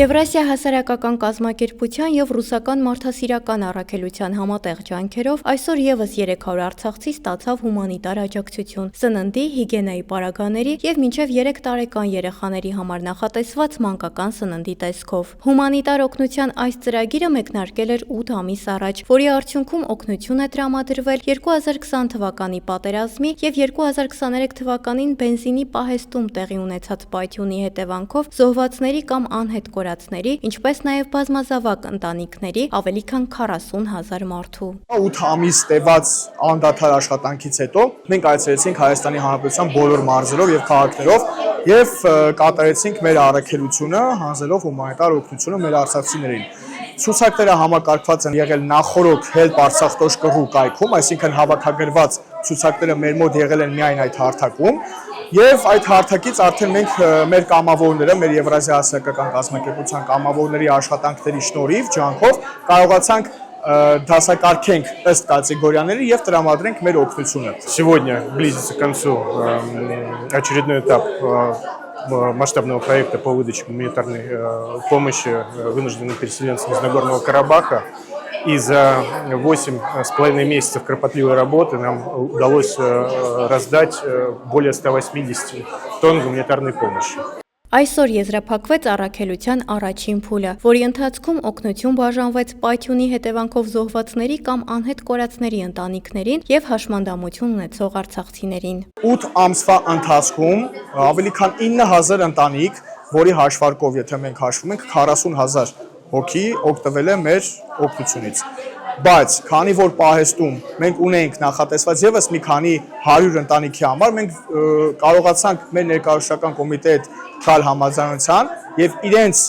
Եվրասիա հասարակական կազմակերպության և ռուսական մարդասիրական առաքելության համատեղ ջանքերով այսօր ևս 300 արցախցի ստացավ հումանիտար աջակցություն, սննդի, հիգիենայի պարագաների և մինչև 3 տարեկան երեխաների համար նախատեսված մանկական սննդի տեսքով։ Հումանիտար օգնության այս ծրագիրը մեկնարկել էր 8 ամիս առաջ, որի արդյունքում օգնություն է տրամադրվել 2020 թվականի պատերազմի և 2023 թվականին բենզինի պահեստում տեղի ունեցած պայթյունի հետևանքով զոհվածների կամ անհետ կորածների, ինչպես նաև բազմազավակ ընտանիքների ավելի քան 40,000 մարդու։ 8 ամիս տևած անդադար աշխատանքից հետո մենք այցելեցինք Հայաստանի Հանրապետության բոլոր մարզերով և քաղաքներով և կատարեցինք մեր առաքելությունը, հանձնելով հումանիտար օգնությունը մեր արցախցիներին։ Ցուցակները համակարգված են եղել նախորդ help.artsakh.ru կայքում, այսինքն հավաքագրված ցուցակները մեր մոտ եղել են միայն այդ հարթակում, և այդ հարթակից արդեն մենք մեր կամավորները, մեր Եվրասիա հասարակական կազմակերպության կամավորների աշխատանքների շնորհիվ, ջանքով կարողացանք դասակարգենք ըստ կատեգորիաների և տրամադրենք մեր օգնությունը։ Сегодня близится к концу очередной этап масштабного проекта по выдаче гуманитарной помощи вынужденным переселенцам из Нагорного Карабаха. И за 8,5 месяцев кропотливой работы нам удалось раздать более 180 тонн гуманитарной помощи. Այսօր եզրափակվեց առաքելության առաջին փուլը, որի ընթացքում օգնություն բաժանվեց պայթյունի հետևանքով զոհվածների կամ անհետ կորածների ընտանիքներին և հաշմանդամություն ունեցող արցախցիներին։ 8 ամսվա ընթացքում ավելի քան 9,000 ընտանիք, որի հաշվարկով, եթե մենք հաշվում ենք, 40,000 հոգի օգտվել է մեր օգնությունից։ Բայց քանի որ պահեստում մենք ունենք նախատեսված ևս մի քանի 100 ընտանիքի համար, մենք կարողացանք մեր ներկայացուցչական կոմիտեի հետ գալ համաձայնության և իրենց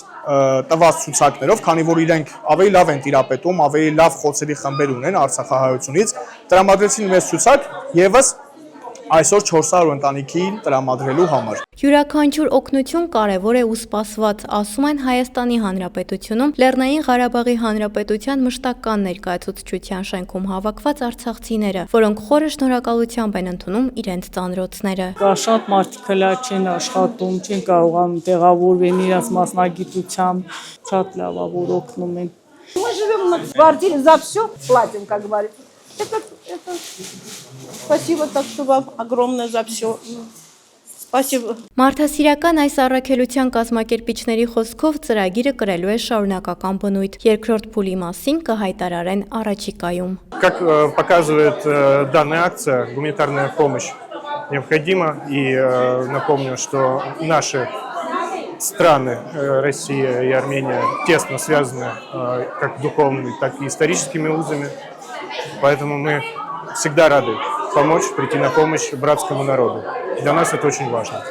տված ցուցակներով, քանի որ իրենք ավելի լավ են տիրապետում, ավելի լավ խոցելի խմբեր ունեն արցախահայությունից, տրամադրեցին մեզ ցուցակ ևս այսօր 400 ընտանիքին տրամադրելու համար։ Յուրաքանչյուր օգնություն կարևոր է ու սպասված, ասում են Հայաստանի Հանրապետությունում Լեռնային Ղարաբաղի Հանրապետության մշտական ներկայացուցչության շենքում հավաքված արցախցիները, որոնք խորը շնորհակալությամբ են ընդունում իրենց ծանրոցները։ Շատ մարդիկ հլա չեն աշխատում, չեն կարողանում տեղավորվեն իրենց մասնագիտությամբ, շատ լավ է, որ օգնում են։ Мы живем на квартире, за все платим, как говорится. Это спасибо, так что вам огромное за все. Спасибо. Մարդասիրական այս առաքելության կազմակերպիչների խոսքով ծրագիրը կրելու է շարունակական բնույթ, երկրորդ փուլի մասին կհայտարարեն առաջիկայում։ Как показывает данная акция, гуманитарная помощь необходима. И напомню, что наши страны, Россия и Армения, тесно связаны как духовными, так и историческими узами. Поэтому мы всегда рады помочь, прийти на помощь братскому народу. Для нас это очень важно.